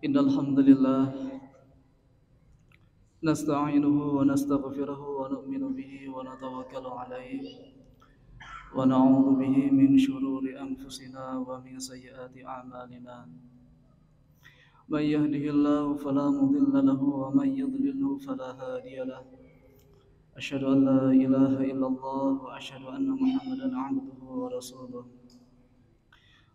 إن الحمد لله نستعينه ونستغفره ونؤمن به ونتوكل عليه ونعوذ به من شرور أنفسنا ومن سيئات أعمالنا. من يهده الله فلا مضل له ومن يضلله فلا هادي له. أشهد أن لا إله إلا الله وأشهد أن محمدا عبده ورسوله.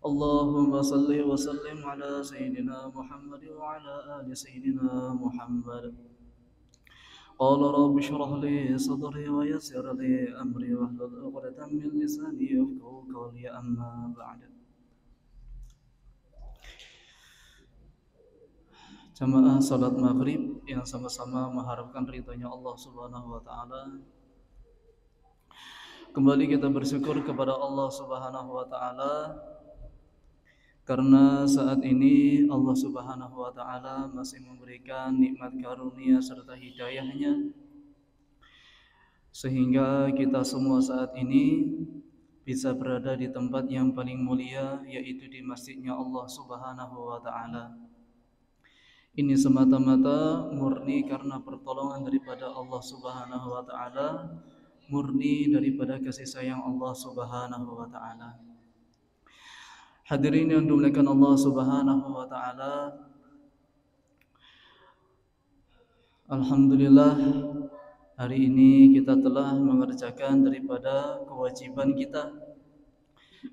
اللهم صل وسلم على سيدنا محمد وعلى آل سيدنا محمد. قال رب اشرح لي صدري ويسر لي أمري واحلل عقدة من لساني يفقهوا قولي. أما بعد. Jamaah salat maghrib yang sama-sama mengharapkan ridhonya Allah Subhanahu wa taala. Kembali kita bersyukur kepada Allah Subhanahu wa taala karena saat ini Allah Subhanahu wa taala masih memberikan nikmat karunia serta hidayahnya sehingga kita semua saat ini bisa berada di tempat yang paling mulia, yaitu di masjidnya Allah Subhanahu wa taala. Ini semata-mata murni karena pertolongan daripada Allah Subhanahu wa taala, murni daripada kasih sayang Allah Subhanahu wa taala. Hadirin yang dimuliakan Allah Subhanahu wa taala, alhamdulillah hari ini kita telah mengerjakan daripada kewajiban kita,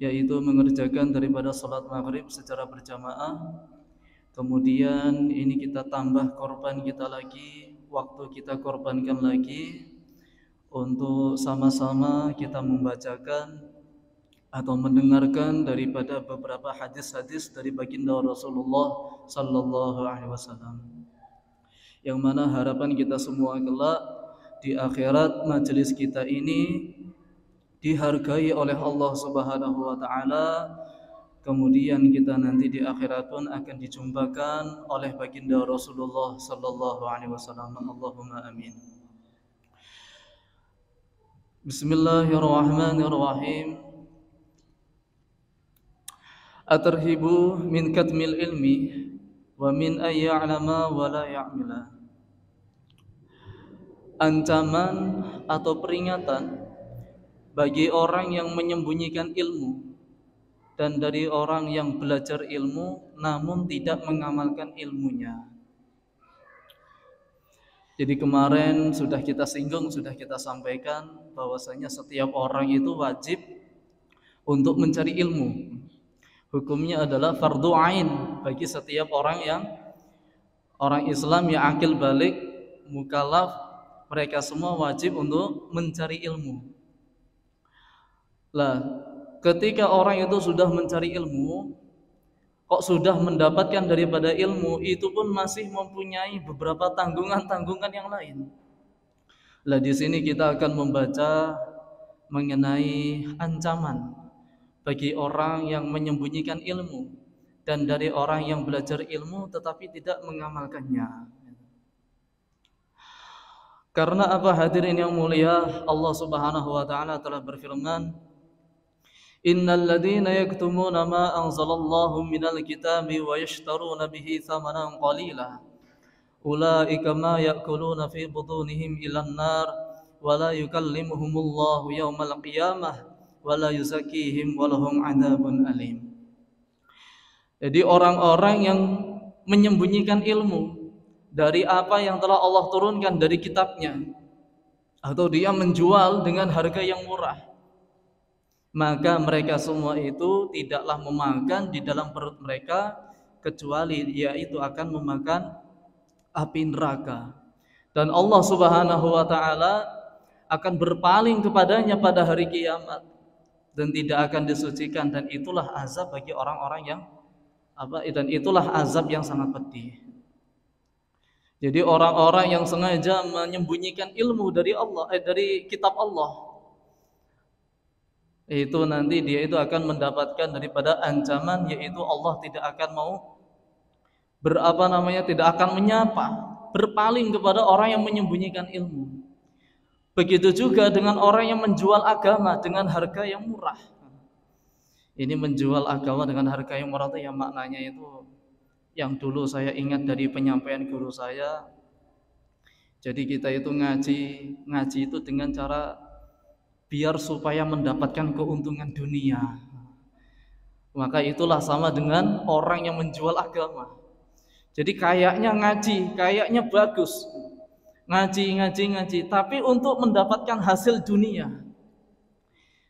yaitu mengerjakan daripada salat maghrib secara berjamaah. Kemudian ini kita tambah korban kita lagi, waktu kita korbankan lagi untuk sama-sama kita membacakan atau mendengarkan daripada beberapa hadis-hadis dari baginda Rasulullah sallallahu alaihi wasallam. Yang mana harapan kita semua kelak di akhirat majelis kita ini dihargai oleh Allah Subhanahu wa taala. Kemudian kita nanti di akhirat pun akan dijumpakan oleh baginda Rasulullah sallallahu alaihi wasallam. Allahumma amin. Bismillahirrahmanirrahim. Atarhibu min katmil ilmi wa min ayya'lama wa la ya'mila. Ancaman atau peringatan bagi orang yang menyembunyikan ilmu dan dari orang yang belajar ilmu namun tidak mengamalkan ilmunya. Jadi kemarin sudah kita singgung, sudah kita sampaikan bahwasanya setiap orang itu wajib untuk mencari ilmu. Hukumnya adalah fardhu ain bagi setiap orang Islam yang akil balik, mukallaf, mereka semua wajib untuk mencari ilmu. Lah, ketika orang itu sudah mencari ilmu, kok sudah mendapatkan daripada ilmu, itu pun masih mempunyai beberapa tanggungan-tanggungan yang lain. Lah di sini kita akan membaca mengenai ancaman bagi orang yang menyembunyikan ilmu dan dari orang yang belajar ilmu tetapi tidak mengamalkannya. Karena apa hadirin yang mulia, Allah Subhanahu wa taala telah berfirman, Innal ladzina yaktumuna ma anzalallahu minal kitabi wa yashtaruna bihi thamanan qalila ulaika ma ya'kuluna fi butunihim ilan nar wa la yukallimuhumullahu yawmal qiyamah wa la yuzakkihim wa lahum 'adzabun alim. Jadi orang-orang yang menyembunyikan ilmu dari apa yang telah Allah turunkan dari kitabnya, atau dia menjual dengan harga yang murah, maka mereka semua itu tidaklah memakan di dalam perut mereka kecuali yaitu akan memakan api neraka. Dan Allah Subhanahu wa taala akan berpaling kepadanya pada hari kiamat dan tidak akan disucikan, dan itulah azab bagi orang-orang dan itulah azab yang sangat pedih. Jadi orang-orang yang sengaja menyembunyikan ilmu dari dari kitab Allah, itu nanti dia itu akan mendapatkan daripada ancaman, yaitu Allah tidak akan mau tidak akan menyapa, berpaling kepada orang yang menyembunyikan ilmu. Begitu juga dengan orang yang menjual agama dengan harga yang murah. Ini menjual agama dengan harga yang murah itu yang maknanya itu Yang dulu saya ingat dari penyampaian guru saya, jadi kita itu ngaji itu dengan cara biar supaya mendapatkan keuntungan dunia. Maka itulah sama dengan orang yang menjual agama. Jadi kayaknya ngaji, kayaknya bagus, ngaji, tapi untuk mendapatkan hasil dunia.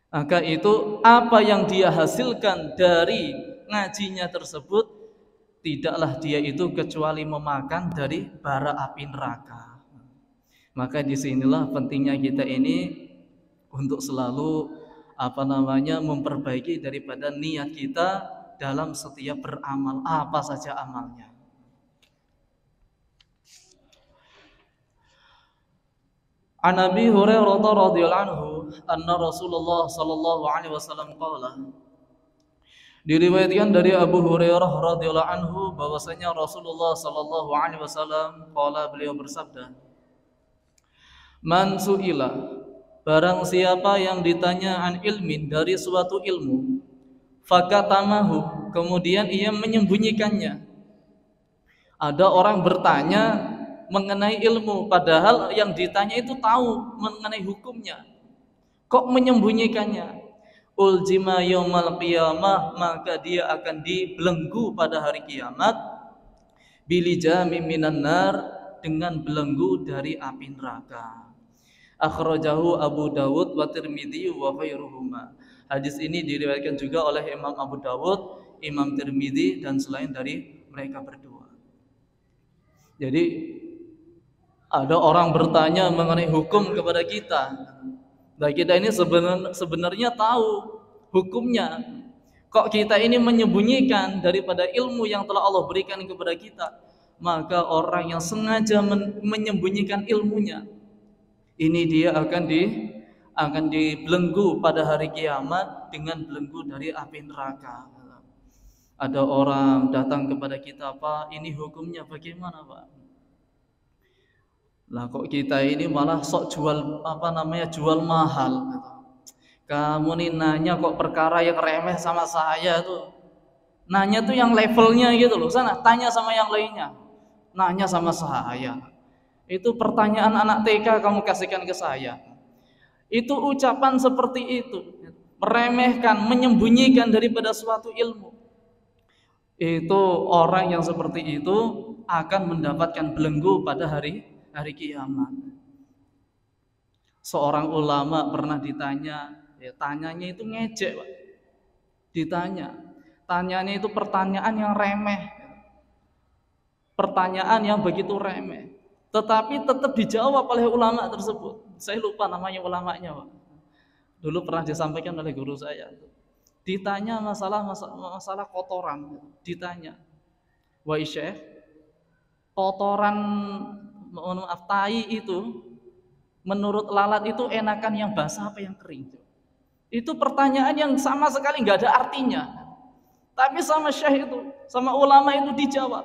Maka itu apa yang dia hasilkan dari ngajinya tersebut, tidaklah dia itu kecuali memakan dari bara api neraka. Maka disinilah pentingnya kita ini untuk selalu memperbaiki daripada niat kita dalam setiap beramal, apa saja amalnya. An Abi Hurairah radhiyallahu anhu anna Rasulullah sallallahu alaihi wasallam qala, diriwayatkan dari Abu Hurairah radhiyallahu anhu bahwasanya Rasulullah sallallahu alaihi wasallam qala, beliau bersabda, man su'ila, barang siapa yang ditanya an ilmin, dari suatu ilmu, fakatamahu, kemudian ia menyembunyikannya. Ada orang bertanya mengenai ilmu, padahal yang ditanya itu tahu mengenai hukumnya, kok menyembunyikannya? Uljima yaumal qiyamah, maka dia akan dibelenggu pada hari kiamat, bilijami minan nar, dengan belenggu dari api neraka. Akhrajahu Abu Dawud wa Tirmidzi wa khairuhuma. Hadis ini diriwayatkan juga oleh Imam Abu Dawud, Imam Tirmidzi, dan selain dari mereka berdua. Jadi ada orang bertanya mengenai hukum kepada kita. Dan kita ini sebenarnya tahu hukumnya. Kok kita ini menyembunyikan daripada ilmu yang telah Allah berikan kepada kita? Maka orang yang sengaja menyembunyikan ilmunya, ini dia akan dibelenggu pada hari kiamat dengan belenggu dari api neraka. Ada orang datang kepada kita, Pak, ini hukumnya bagaimana, Pak? Lah kok kita ini malah sok jual mahal. Kamu nih nanya kok perkara yang remeh sama saya tuh. Nanya tuh yang levelnya gitu loh. Sana tanya sama yang lainnya. Nanya sama saya. Itu pertanyaan anak TK kamu kasihkan ke saya. Itu ucapan seperti itu, meremehkan, menyembunyikan daripada suatu ilmu. Itu orang yang seperti itu akan mendapatkan belenggu pada hari kiamat. Seorang ulama pernah ditanya, tanyanya itu ngejek, Pak. Tanyanya itu pertanyaan yang remeh, pertanyaan yang begitu remeh. Tetapi tetap dijawab oleh ulama tersebut. Saya lupa namanya ulamanya, Pak. Dulu pernah disampaikan oleh guru saya. Ditanya masalah kotoran. Ditanya, wahai Syekh, kotoran, tai itu menurut lalat itu enakan yang basah apa yang kering? Itu pertanyaan yang sama sekali nggak ada artinya. Tapi sama Syekh itu, sama ulama itu dijawab.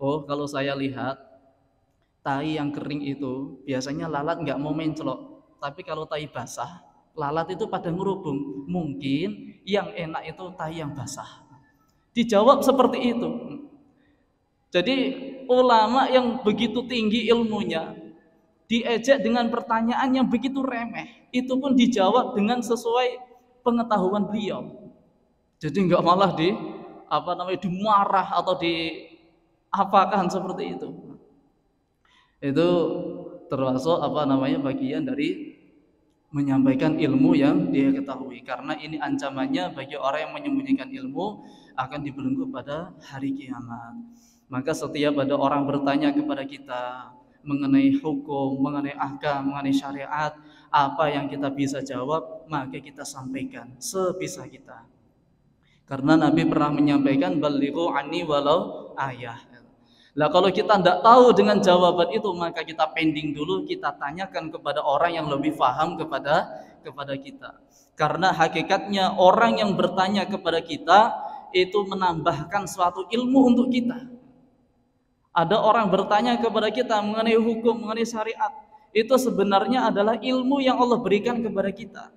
Oh, kalau saya lihat tai yang kering itu biasanya lalat nggak mau mencelok, tapi kalau tai basah, lalat itu pada ngerubung. Mungkin yang enak itu tai yang basah. Dijawab seperti itu. Jadi ulama yang begitu tinggi ilmunya diejek dengan pertanyaan yang begitu remeh, itu pun dijawab dengan sesuai pengetahuan beliau. Jadi nggak malah dimarah atau diapakan seperti itu. Itu termasuk bagian dari menyampaikan ilmu yang dia ketahui, karena ini ancamannya bagi orang yang menyembunyikan ilmu akan dibelenggu pada hari kiamat. Maka setiap ada orang bertanya kepada kita mengenai hukum, mengenai ahkam, mengenai syariat, apa yang kita bisa jawab maka kita sampaikan sebisa kita, karena Nabi pernah menyampaikan balighu anni walau ayah. Nah, kalau kita tidak tahu dengan jawaban itu, maka kita pending dulu, kita tanyakan kepada orang yang lebih paham kepada kita. Karena hakikatnya orang yang bertanya kepada kita itu menambahkan suatu ilmu untuk kita. Ada orang bertanya kepada kita mengenai hukum, mengenai syariat, itu sebenarnya adalah ilmu yang Allah berikan kepada kita.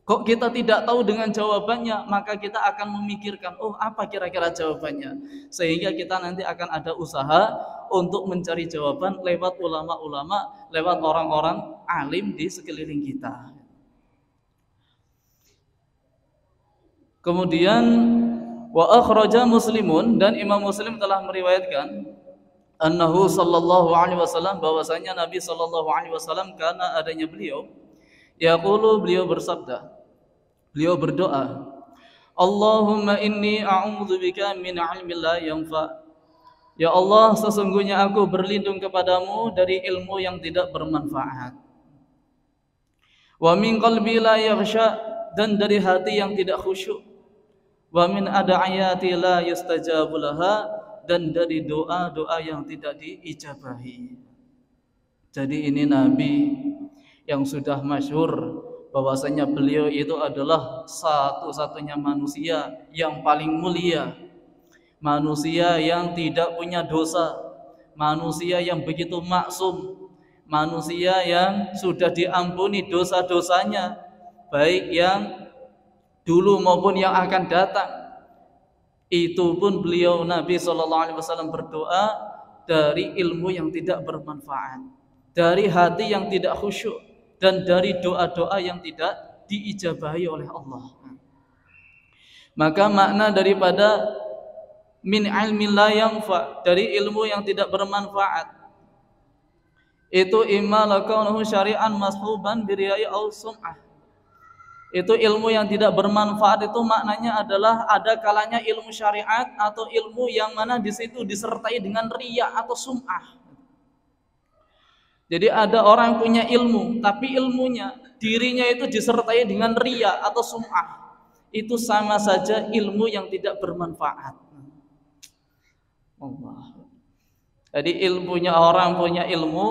Kok kita tidak tahu dengan jawabannya, maka kita akan memikirkan, oh apa kira-kira jawabannya. Sehingga kita nanti akan ada usaha untuk mencari jawaban lewat ulama-ulama, lewat orang-orang alim di sekeliling kita. Kemudian wa akhraja Muslimun, dan Imam Muslim telah meriwayatkan annahu sallallahu alaihi wasallam, bahwasanya Nabi sallallahu alaihi wasallam, karena adanya beliau yaqulu, beliau bersabda, beliau berdoa, Allahumma inni a'udzubika min ilmin la yanfa. Ya Allah, sesungguhnya aku berlindung kepadamu dari ilmu yang tidak bermanfaat. Wa min qalbi la yakhsha, dan dari hati yang tidak khusyuk. Wa min ad'ayati la yustajabu laha, dan dari doa-doa yang tidak diijabahi. Jadi ini Nabi yang sudah masyhur bahwasanya beliau itu adalah satu-satunya manusia yang paling mulia, manusia yang tidak punya dosa, manusia yang begitu maksum, manusia yang sudah diampuni dosa-dosanya, baik yang dulu maupun yang akan datang. Itu pun beliau Nabi SAW berdoa dari ilmu yang tidak bermanfaat, dari hati yang tidak khusyuk, dan dari doa-doa yang tidak diijabahi oleh Allah. Maka makna daripada min ilmi la yanfa, dari ilmu yang tidak bermanfaat, itu imma lakaunuhu syari'an mashuban biriyai au sum'ah. Itu ilmu yang tidak bermanfaat, itu maknanya adalah ada kalanya ilmu syariat atau ilmu yang mana di situ disertai dengan riya atau sum'ah. Jadi ada orang yang punya ilmu, tapi ilmunya, dirinya itu disertai dengan riya atau sum'ah. Itu sama saja ilmu yang tidak bermanfaat. Allah. Jadi ilmunya, orang punya ilmu,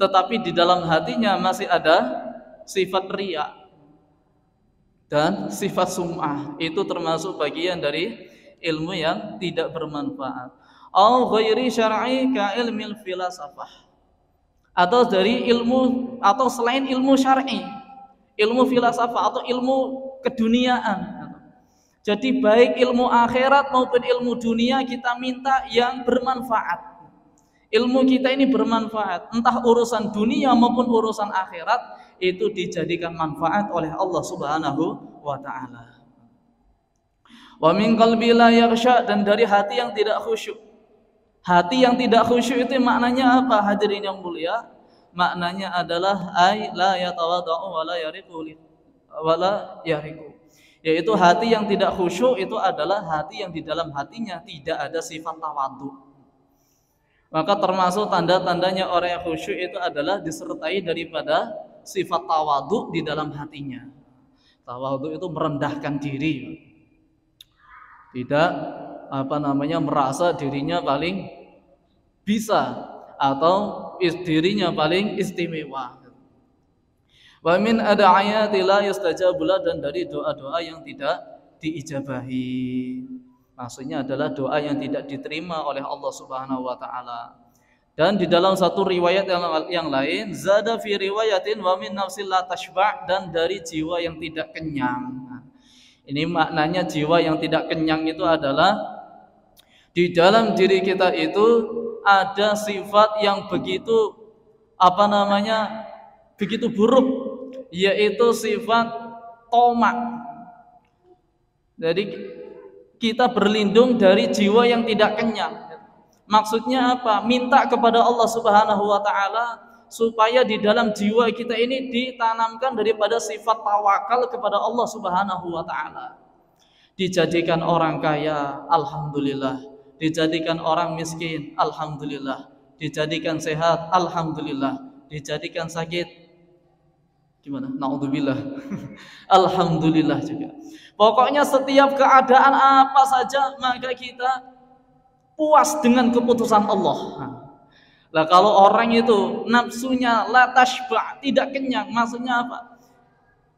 tetapi di dalam hatinya masih ada sifat riya dan sifat sum'ah. Itu termasuk bagian dari ilmu yang tidak bermanfaat. Au ghairi syar'i ka ilmil filasafah, atau dari ilmu atau selain ilmu syar'i, ilmu filasafah atau ilmu keduniaan. Jadi baik ilmu akhirat maupun ilmu dunia kita minta yang bermanfaat. Ilmu kita ini bermanfaat, entah urusan dunia maupun urusan akhirat, itu dijadikan manfaat oleh Allah Subhanahu wa ta'ala. Wa min qalbi la yakhsha, dan dari hati yang tidak khusyuk. Hati yang tidak khusyuk itu maknanya apa, hadirin yang mulia? Maknanya adalah ay la yatawadau wa la yariku. Yaitu hati yang tidak khusyuk itu adalah hati yang di dalam hatinya tidak ada sifat tawadhu. Maka termasuk tanda-tandanya orang yang khusyuk itu adalah disertai daripada sifat tawadhu di dalam hatinya. Tawadhu itu merendahkan diri, tidak merasa dirinya paling bisa atau dirinya paling istimewa. Wa min ad'ayati la yustajabu, dan dari doa-doa yang tidak diijabahi. Maksudnya adalah doa yang tidak diterima oleh Allah Subhanahu wa taala. Dan di dalam satu riwayat yang lain, zada fi riwayatin wa min nafsil la tashba', dan dari jiwa yang tidak kenyang. Ini maknanya jiwa yang tidak kenyang itu adalah di dalam diri kita itu ada sifat yang begitu begitu buruk, yaitu sifat tamak. Jadi kita berlindung dari jiwa yang tidak kenyang. Maksudnya apa? Minta kepada Allah Subhanahu wa ta'ala supaya di dalam jiwa kita ini ditanamkan daripada sifat tawakal kepada Allah Subhanahu wa ta'ala. Dijadikan orang kaya, alhamdulillah. Dijadikan orang miskin, alhamdulillah. Dijadikan sehat, alhamdulillah. Dijadikan sakit, gimana? Naudzubillah. Alhamdulillah juga. Pokoknya setiap keadaan apa saja maka kita puas dengan keputusan Allah. Lah kalau orang itu nafsunya la tashba', tidak kenyang, maksudnya apa?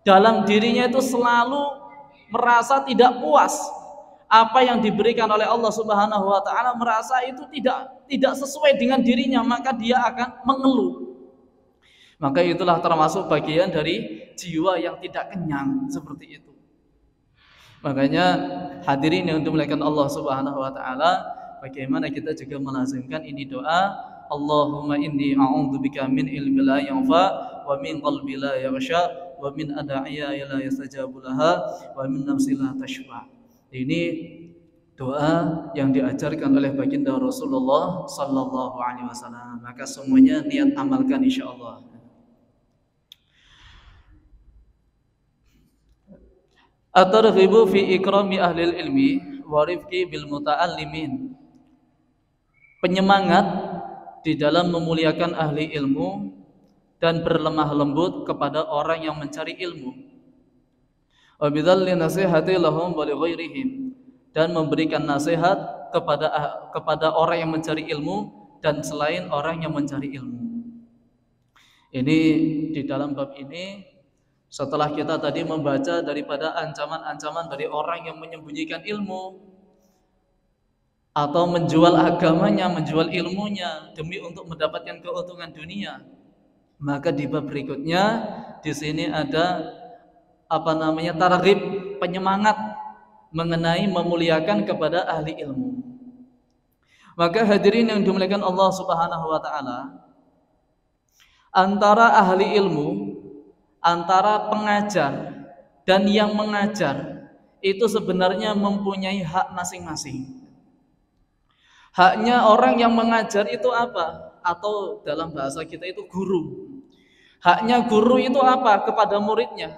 Dalam dirinya itu selalu merasa tidak puas. Apa yang diberikan oleh Allah Subhanahu wa taala, merasa itu tidak sesuai dengan dirinya, maka dia akan mengeluh. Maka itulah termasuk bagian dari jiwa yang tidak kenyang seperti itu. Makanya hadirin yang dimuliakan Allah Subhanahu wa taala, bagaimana kita juga melazimkan ini doa, Allahumma inni a'udzubika min ilmi la yanfa wa min qalbi la yakhsha wa min adaiya la yastajabu laha wa min nafsi la tashfa. Ini doa yang diajarkan oleh baginda Rasulullah sallallahu alaihi wasallam. Maka semuanya niat amalkan insyaallah. At-targhibu fi ikrami ahlil ilmi wa rifqi bil muta'allimin. Penyemangat di dalam memuliakan ahli ilmu dan berlemah lembut kepada orang yang mencari ilmu. Wa bidzalli nasihati lahum wa li ghairihim, dan memberikan nasihat kepada orang yang mencari ilmu dan selain orang yang mencari ilmu. Ini di dalam bab ini, setelah kita tadi membaca daripada ancaman-ancaman dari orang yang menyembunyikan ilmu atau menjual agamanya, menjual ilmunya demi untuk mendapatkan keuntungan dunia, maka di bab berikutnya di sini ada targhib, penyemangat mengenai memuliakan kepada ahli ilmu. Maka hadirin yang dimuliakan Allah Subhanahu wa taala, antara ahli ilmu, antara pengajar dan yang mengajar itu sebenarnya mempunyai hak masing-masing. Haknya orang yang mengajar itu apa? Atau dalam bahasa kita itu guru. Haknya guru itu apa? Kepada muridnya.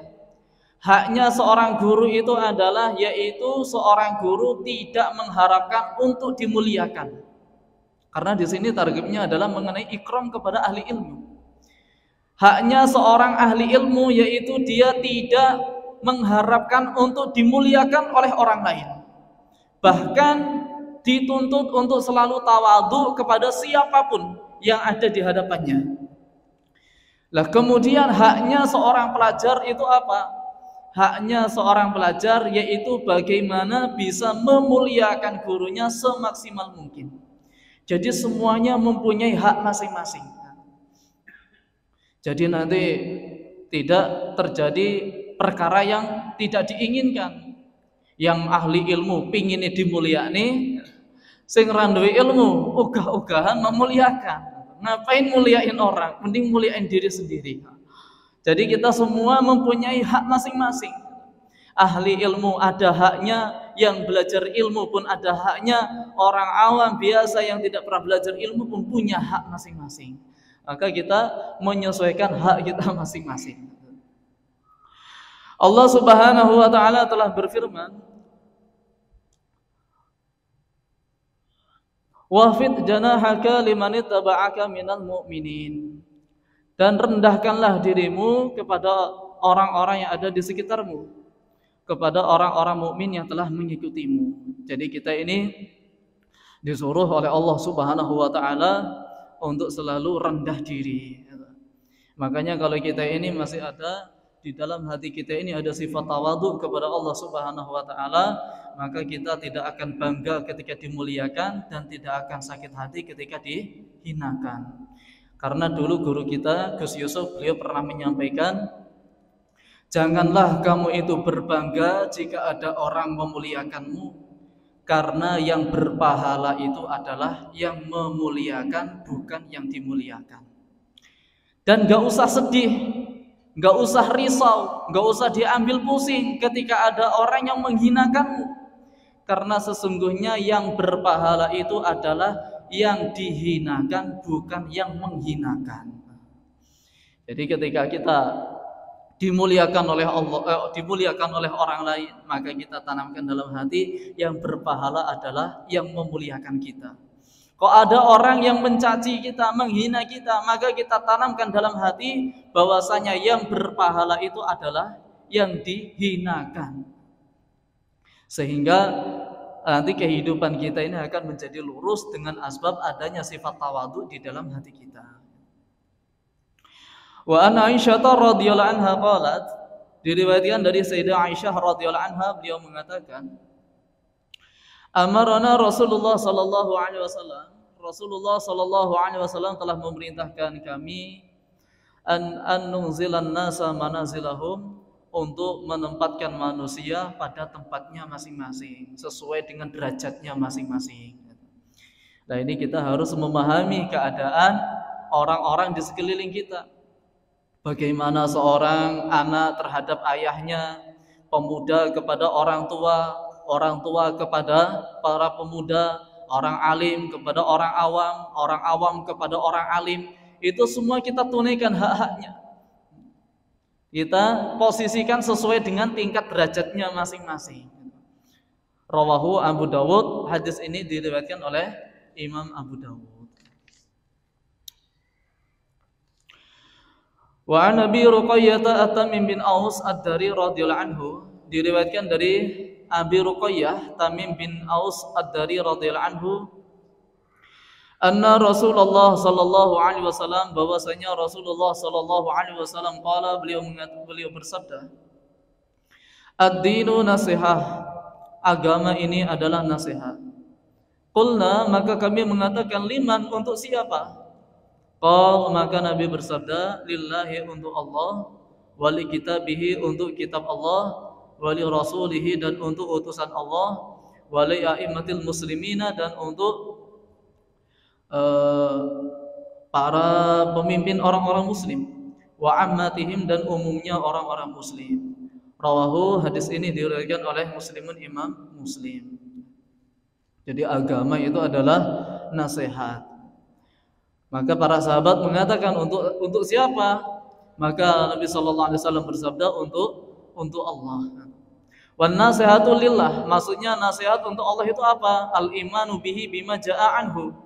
Haknya seorang guru itu adalah yaitu seorang guru tidak mengharapkan untuk dimuliakan. Karena di sini targetnya adalah mengenai ikram kepada ahli ilmu. Haknya seorang ahli ilmu yaitu dia tidak mengharapkan untuk dimuliakan oleh orang lain. Bahkan dituntut untuk selalu tawadhu kepada siapapun yang ada di hadapannya. Lah kemudian haknya seorang pelajar itu apa? Haknya seorang pelajar yaitu bagaimana bisa memuliakan gurunya semaksimal mungkin. Jadi semuanya mempunyai hak masing-masing. Jadi nanti tidak terjadi perkara yang tidak diinginkan. Yang ahli ilmu pinginnya dimulyani, sing randuwe ilmu ogah-ogahan memuliakan. Ngapain muliain orang? Mending muliain diri sendiri. Jadi kita semua mempunyai hak masing-masing. Ahli ilmu ada haknya, yang belajar ilmu pun ada haknya, orang awam biasa yang tidak pernah belajar ilmu pun punya hak masing-masing. Maka kita menyesuaikan hak kita masing-masing. Allah Subhanahu wa taala telah berfirman, "Wafid janahaka liman ittaba'aka minal mu'minin." Dan rendahkanlah dirimu kepada orang-orang yang ada di sekitarmu, kepada orang-orang mukmin yang telah mengikutimu. Jadi kita ini disuruh oleh Allah Subhanahu wa taala untuk selalu rendah diri. Makanya kalau kita ini masih ada di dalam hati kita ini ada sifat tawadhu kepada Allah Subhanahu wa taala, maka kita tidak akan bangga ketika dimuliakan dan tidak akan sakit hati ketika dihinakan. Karena dulu guru kita Gus Yusuf, beliau pernah menyampaikan, janganlah kamu itu berbangga jika ada orang memuliakanmu, karena yang berpahala itu adalah yang memuliakan, bukan yang dimuliakan. Dan gak usah sedih, gak usah risau, gak usah diambil pusing ketika ada orang yang menghinakanmu, karena sesungguhnya yang berpahala itu adalah yang dihinakan, bukan yang menghinakan. Jadi ketika kita dimuliakan oleh Allah, dimuliakan oleh orang lain, maka kita tanamkan dalam hati yang berpahala adalah yang memuliakan kita. Kok ada orang yang mencaci kita, menghina kita, maka kita tanamkan dalam hati bahwasanya yang berpahala itu adalah yang dihinakan. Sehingga nanti kehidupan kita ini akan menjadi lurus dengan asbab adanya sifat tawadhu di dalam hati kita. Wa an Aisyah radhiyallahu anha qalat, diriwayatkan dari Sayyidah Aisyah radhiyallahu anha, beliau mengatakan, amarana Rasulullah sallallahu alaihi wasallam, Rasulullah sallallahu alaihi wasallam telah memerintahkan kami, an nunzilan nasa manazilahum, untuk menempatkan manusia pada tempatnya masing-masing sesuai dengan derajatnya masing-masing. Nah, ini kita harus memahami keadaan orang-orang di sekeliling kita. Bagaimana seorang anak terhadap ayahnya, pemuda kepada orang tua kepada para pemuda, orang alim kepada orang awam kepada orang alim. Itu semua kita tunaikan hak-haknya. Kita posisikan sesuai dengan tingkat derajatnya masing-masing. Rawahu Abu Dawud, hadis ini diriwayatkan oleh Imam Abu Dawud. Wa an Abi Ruqayyah At-Tamim bin Aus Ad-Dari radhiyallahu anhu, diriwayatkan dari Abi Ruqayyah Tamim bin Aus Ad-Dari radhiyallahu anhu, anna Rasulullah sallallahu alaihi wasallam, bahwasanya Rasulullah sallallahu alaihi wasallam qala, beliau bersabda, ad-dinu nasihah, agama ini adalah nasihat. Qulna, maka kami mengatakan, liman, untuk siapa? Qal, maka Nabi bersabda, lillahi, untuk Allah, wali kitabihi, untuk kitab Allah, wali rasulihi, dan untuk utusan Allah, wali a'immatil muslimina, dan untuk para pemimpin orang-orang muslim, wa ammatihim, dan umumnya orang-orang muslim. Rawahu, hadis ini diriwayatkan oleh Muslimun, Imam Muslim. Jadi agama itu adalah nasihat. Maka para sahabat mengatakan, untuk siapa? Maka Nabi sallallahu alaihi wasallam bersabda, untuk Allah. Wan nasihatu lillah, maksudnya nasihat untuk Allah itu apa? Al imanu bihi bima jaa anhu,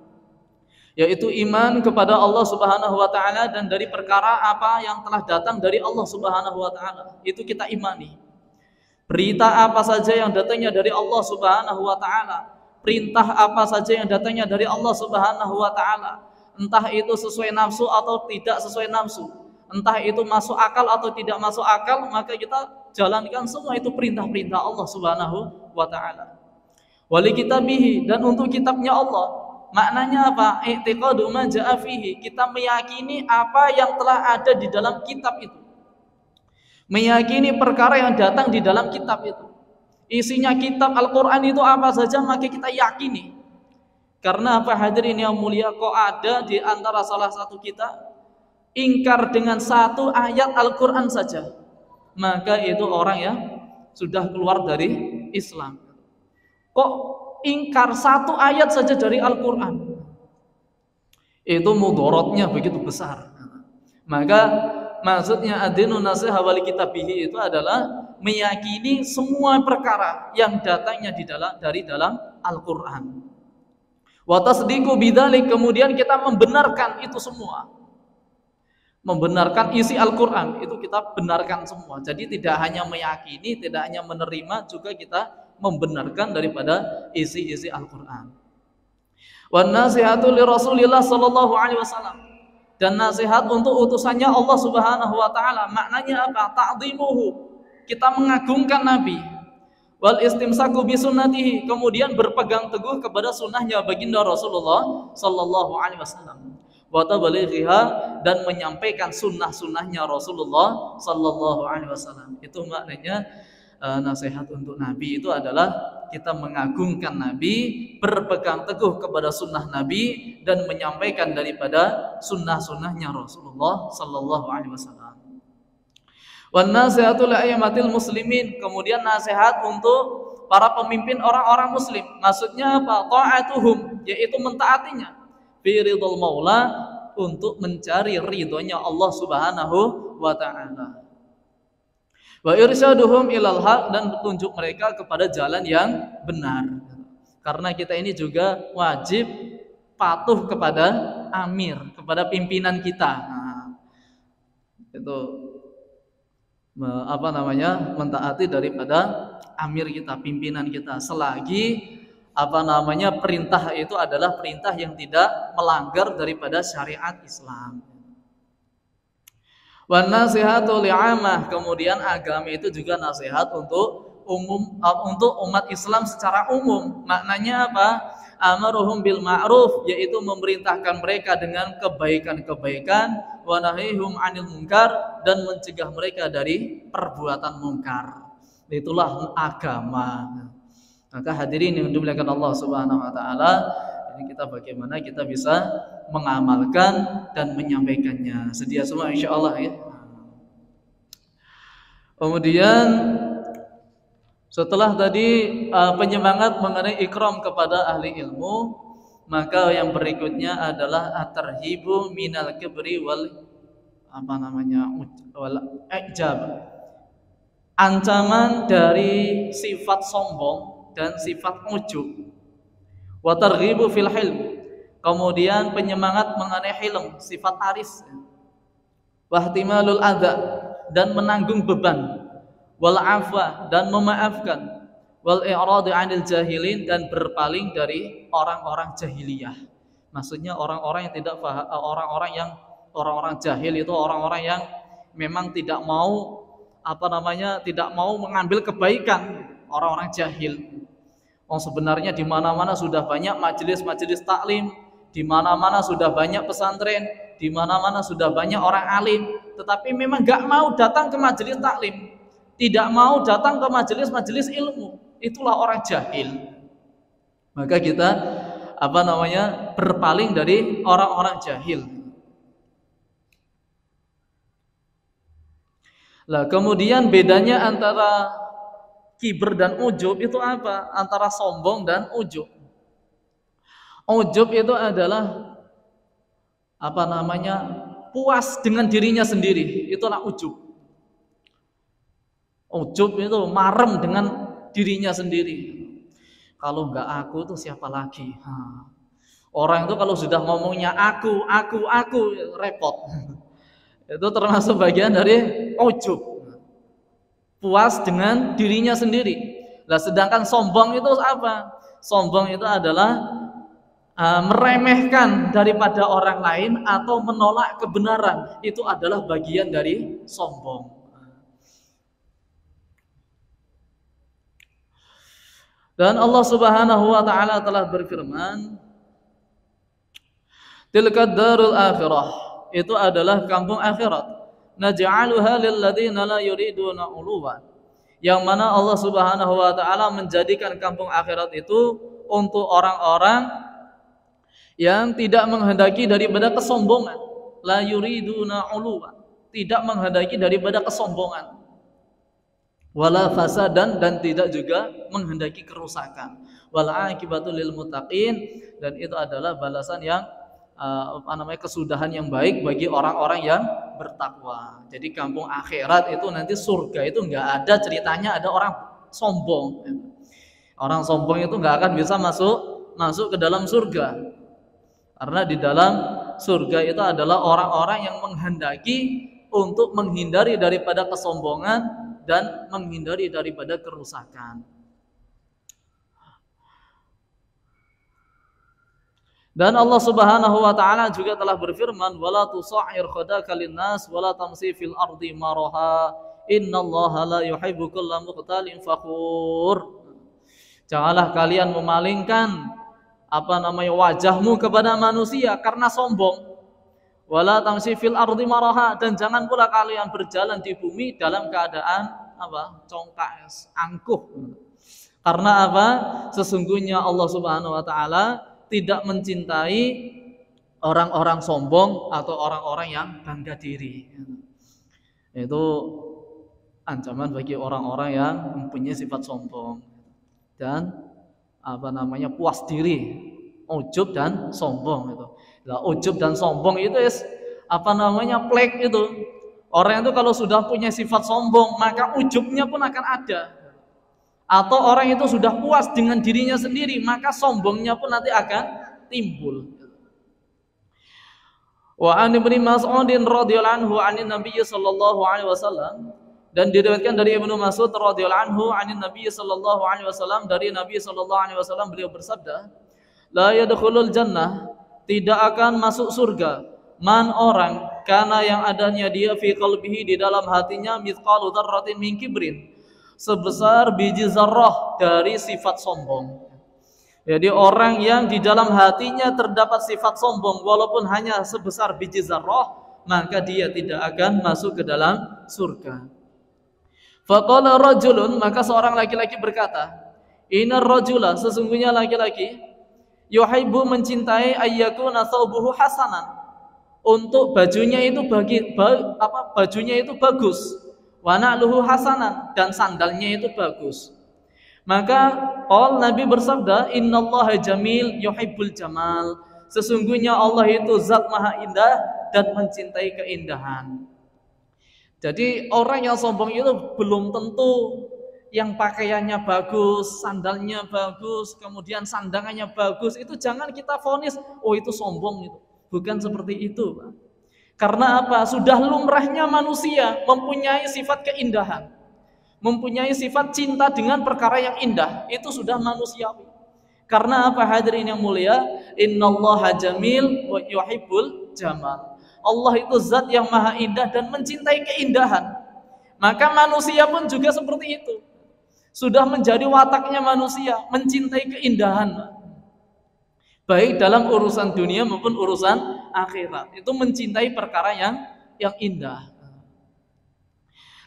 yaitu iman kepada Allah Subhanahu wa taala dan dari perkara apa yang telah datang dari Allah Subhanahu wa taala, itu kita imani. Berita apa saja yang datangnya dari Allah Subhanahu wa taala, perintah apa saja yang datangnya dari Allah Subhanahu wa taala, entah itu sesuai nafsu atau tidak sesuai nafsu, entah itu masuk akal atau tidak masuk akal, maka kita jalankan semua itu perintah-perintah Allah Subhanahu wa taala. Wali kitabihi, dan untuk kitabnya Allah. Maknanya apa? I'tiqadu ma ja'a fihi, kita meyakini apa yang telah ada di dalam kitab itu. Meyakini perkara yang datang di dalam kitab itu. Isinya kitab Al-Qur'an itu apa saja, maka kita yakini. Karena apa, hadirin yang mulia, kok ada di antara salah satu kita ingkar dengan satu ayat Al-Qur'an saja, maka itu orang yang sudah keluar dari Islam. Kok ingkar satu ayat saja dari Al-Quran, itu mudorotnya begitu besar. Maka maksudnya ad-dinu nasihah wali kitabihi itu adalah meyakini semua perkara yang datangnya dari dalam Al-Quran. Wa tasdiqu bidzalik, kemudian kita membenarkan itu semua. Membenarkan isi Al-Quran, itu kita benarkan semua. Jadi tidak hanya meyakini, tidak hanya menerima, juga kita membenarkan daripada isi-isi Al-Quran. Wan nasihatu li Rasulillah sallallahu alaihi wasallam, dan nasihat untuk utusannya Allah Subhanahu wa taala, maknanya apa? Ta'dhimuhu, kita mengagungkan Nabi. Wal istimsaku bi sunnatihi, kemudian berpegang teguh kepada sunnahnya baginda Rasulullah sallallahu alaihi wasallam. Wa tablighiha, dan menyampaikan sunnah-sunnahnya Rasulullah sallallahu alaihi wasallam. Itu maknanya nasihat untuk Nabi itu adalah kita mengagungkan Nabi, berpegang teguh kepada sunnah Nabi, dan menyampaikan daripada sunnah-sunnahnya Rasulullah sallallahu alaihi wasallam. Wan nasihatu li a'immatil muslimin, kemudian nasihat untuk para pemimpin orang-orang muslim. Maksudnya apa? Ta'atuhum, yaitu mentaatinya. Fi ridhal maula, untuk mencari ridhonya Allah Subhanahu wa taala. Wa irsyaduhum ilal haq, dan petunjuk mereka kepada jalan yang benar. Karena kita ini juga wajib patuh kepada amir, kepada pimpinan kita. Nah, itu mentaati daripada amir kita, pimpinan kita, selagi perintah itu adalah perintah yang tidak melanggar daripada syariat Islam. Wan nasihatu li'amah, kemudian agama itu juga nasihat untuk umum, untuk umat Islam secara umum. Maknanya apa? amaruhum bil ma'ruf, yaitu memerintahkan mereka dengan kebaikan-kebaikan, wa nahihum 'anil munkar, dan mencegah mereka dari perbuatan mungkar. Itulah agama. Maka hadirin yang dimuliakan Allah Subhanahu wa taala, ini kita bagaimana kita bisa mengamalkan dan menyampaikannya. Sedia semua insyaallah ya. Kemudian setelah tadi penyemangat mengenai ikram kepada ahli ilmu, maka yang berikutnya adalah at-tarhibu minal kibri wal ijab. Ancaman dari sifat sombong dan sifat ujub. Wa targhibu fil hilm. Kemudian penyemangat mengenai hilm, sifat aris. Wa ihtimalul adza, dan menanggung beban. Wal afwa, dan memaafkan. Wal i'rad 'anil jahilin, dan berpaling dari orang-orang jahiliyah. Maksudnya orang-orang yang tidak paham, orang-orang jahil itu orang-orang yang memang tidak mau tidak mau mengambil kebaikan, orang-orang jahil. Sebenarnya di mana-mana sudah banyak majelis-majelis taklim, di mana-mana sudah banyak pesantren, di mana-mana sudah banyak orang alim, tetapi memang nggak mau datang ke majelis taklim, tidak mau datang ke majelis-majelis ilmu. Itulah orang jahil. Maka kita berpaling dari orang-orang jahil. Lah kemudian bedanya antara kibr dan ujub itu apa? Antara sombong dan ujub. Ujub itu adalah puas dengan dirinya sendiri. Itulah ujub. Ujub itu marem dengan dirinya sendiri. Kalau enggak aku tuh siapa lagi? Orang itu kalau sudah ngomongnya aku repot. Itu termasuk bagian dari ujub. Puas dengan dirinya sendiri. Nah, sedangkan sombong itu apa? Sombong itu adalah meremehkan daripada orang lain atau menolak kebenaran. Itu adalah bagian dari sombong. Dan Allah Subhanahu wa taala telah berfirman, "Tilkad darul akhirah." Itu adalah kampung akhirat. Naj'aluha lil ladzina la yuriduna 'uluwan. Yang mana Allah Subhanahu wa taala menjadikan kampung akhirat itu untuk orang-orang yang tidak menghendaki daripada kesombongan. La yuriduna 'uluwan. Tidak menghendaki daripada kesombongan. Wala fasadan, dan tidak juga menghendaki kerusakan. Wal 'aqibatu lil muttaqin, dan itu adalah balasan yang kesudahan yang baik bagi orang-orang yang bertakwa. Jadi kampung akhirat itu nanti surga itu nggak ada ceritanya ada orang sombong. Orang sombong itu nggak akan bisa masuk ke dalam surga. Karena di dalam surga itu adalah orang-orang yang menghendaki untuk menghindari daripada kesombongan dan menghindari daripada kerusakan. Dan Allah Subhanahu wa taala juga telah berfirman, "Wala tusa'ir khadaka lin-nas wala tamsi fil ardi maraha, innallaha la yuhibbu kulla mukhtalin fakhur." Janganlah kalian memalingkan wajahmu kepada manusia karena sombong. Wala tamsi fil ardi maraha, dan jangan pula kalian berjalan di bumi dalam keadaan congkak, angkuh. Karena sesungguhnya Allah Subhanahu wa taala tidak mencintai orang-orang sombong atau orang-orang yang bangga diri. Itu ancaman bagi orang-orang yang mempunyai sifat sombong dan puas diri, ujub dan sombong itu. Lah ujub dan sombong itu plek itu. Orang itu kalau sudah punya sifat sombong, maka ujubnya pun akan ada. Atau orang itu sudah puas dengan dirinya sendiri, maka sombongnya pun nanti akan timbul. Wa an Ibnu Mas'udin radhiyallahu anhu 'anin Nabi sallallahu alaihi wasallam, dan diriwayatkan dari Ibnu Mas'ud radhiyallahu anhu 'anin Nabi sallallahu alaihi wasallam, dari Nabi sallallahu alaihi wasallam beliau bersabda, "La yadkhulul jannah," tidak akan masuk surga, man orang kana yang adanya dia fi qalbihi, di dalam hatinya, mithqalu dzarratin min kibrin, sebesar biji zarrah dari sifat sombong. Jadi orang yang di dalam hatinya terdapat sifat sombong walaupun hanya sebesar biji zarrah, maka dia tidak akan masuk ke dalam surga. Faqala rajulun, maka seorang laki-laki berkata, "Innar rajula, sesungguhnya laki-laki yuhibbu mencintai ayyakuna thawbuhu hasanan, untuk bajunya itu bajunya itu bagus, wa na'luhu hasanan, dan sandalnya itu bagus." Maka Nabi bersabda, "Innallaha jamil yuhibbul jamal." Sesungguhnya Allah itu zat maha indah dan mencintai keindahan. Jadi orang yang sombong itu belum tentu yang pakaiannya bagus, sandalnya bagus, kemudian sandangannya bagus. Itu jangan kita vonis, oh itu sombong itu. Bukan seperti itu, Pak. Karena apa? Sudah lumrahnya manusia mempunyai sifat keindahan, mempunyai sifat cinta dengan perkara yang indah. Itu sudah manusiawi. Karena apa, hadirin yang mulia? Innallaha jamil wa yuhibbul jamal. Allah itu zat yang maha indah dan mencintai keindahan. Maka manusia pun juga seperti itu. Sudah menjadi wataknya manusia, mencintai keindahan. Baik dalam urusan dunia maupun urusan akhirat. Itu mencintai perkara yang indah.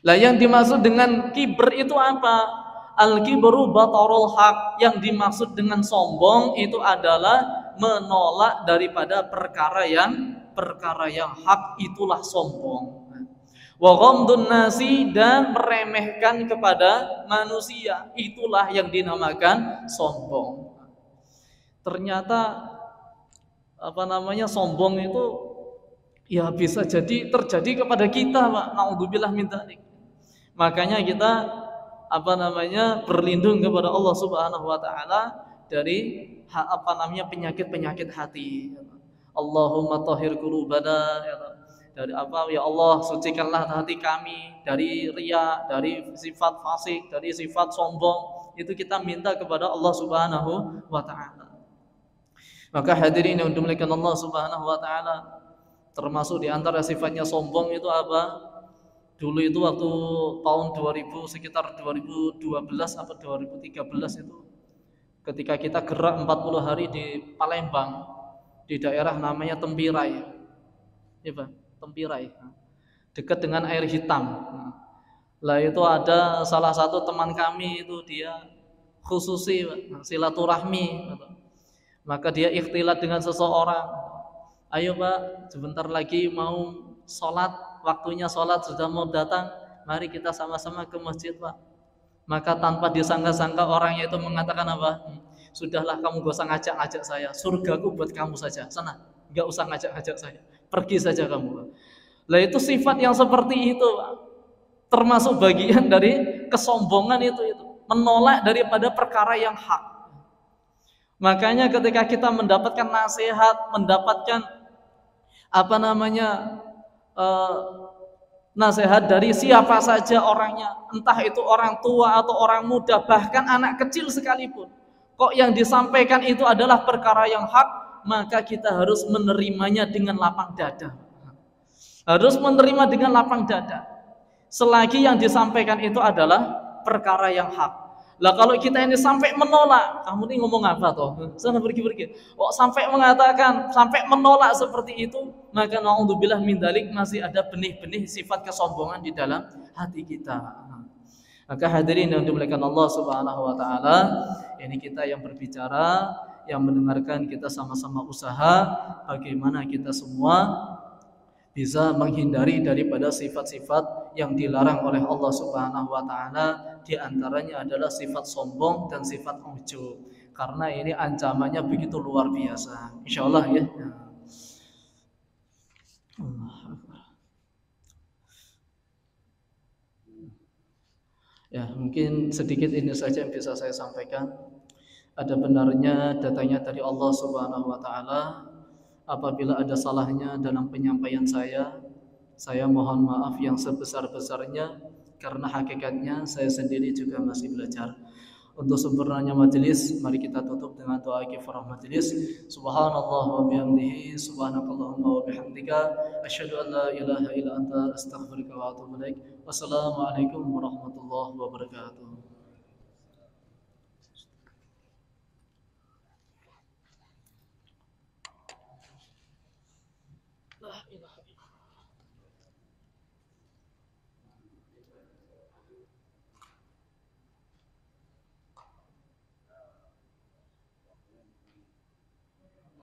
Lah yang dimaksud dengan kibr itu apa? Al-kibru batarul haq. Yang dimaksud dengan sombong itu adalah menolak daripada perkara yang hak, itulah sombong. Wa ghamdun nasi, dan meremehkan kepada manusia, itulah yang dinamakan sombong. Ternyata sombong itu ya bisa jadi terjadi kepada kita, Pak. Naudzubillah min dzalik. Makanya kita berlindung kepada Allah Subhanahu wa taala dari penyakit-penyakit hati. Allahumma tahhir qulubana, dari ya Allah, sucikanlah hati kami dari riya, dari sifat fasik, dari sifat sombong. Itu kita minta kepada Allah Subhanahu wa taala. Maka hadirin yang dimuliakan Allah Subhanahu wa taala, termasuk di antara sifatnya sombong itu apa? Dulu itu waktu tahun 2000, sekitar 2012 atau 2013 itu, ketika kita gerak 40 hari di Palembang, di daerah namanya Tempirai, ya Pak, Tempirai, dekat dengan air hitam. Lah itu ada salah satu teman kami itu, dia khususi silaturahmi, maka dia ikhtilat dengan seseorang. Ayo Pak, sebentar lagi mau sholat, waktunya sholat sudah mau datang, mari kita sama-sama ke masjid Pak. Maka tanpa disangka-sangka orangnya itu mengatakan apa? Sudahlah, kamu gak usah ngajak-ngajak saya, surgaku buat kamu saja, sana, gak usah ngajak-ngajak saya, pergi saja kamu. Lah itu sifat yang seperti itu, Pak, termasuk bagian dari kesombongan itu, menolak daripada perkara yang hak. Makanya ketika kita mendapatkan nasihat, mendapatkan nasihat dari siapa saja orangnya, entah itu orang tua atau orang muda, bahkan anak kecil sekalipun, kok yang disampaikan itu adalah perkara yang hak, maka kita harus menerimanya dengan lapang dada. Harus menerima dengan lapang dada, selagi yang disampaikan itu adalah perkara yang hak. Lah kalau kita ini sampai menolak, kamu ini ngomong apa toh? Sana pergi-pergi. Sampai mengatakan, sampai menolak seperti itu, maka naudzubillah min dzalik, masih ada benih-benih sifat kesombongan di dalam hati kita. Maka hadirin yang dimuliakan Allah Subhanahu wa taala, ini kita yang berbicara, yang mendengarkan, kita sama-sama usaha bagaimana kita semua bisa menghindari daripada sifat-sifat yang dilarang oleh Allah Subhanahu wa taala. Di antaranya adalah sifat sombong dan sifat ujub. Karena ini ancamannya begitu luar biasa. Insyaallah ya. Ya, mungkin sedikit ini saja yang bisa saya sampaikan. Ada benarnya datangnya dari Allah Subhanahu wa taala. Apabila ada salahnya dalam penyampaian saya mohon maaf yang sebesar-besarnya, karena hakikatnya saya sendiri juga masih belajar. Untuk sempurnanya majelis, mari kita tutup dengan doa kifarah majelis. Subhanallah wa bihamdihi, subhanakallahumma wa bihamdika, asyhadu an la ilaha illa anta, astaghfiruka wa atubu ilaik. Wassalamualaikum warahmatullahi wabarakatuh. ilaha illallah.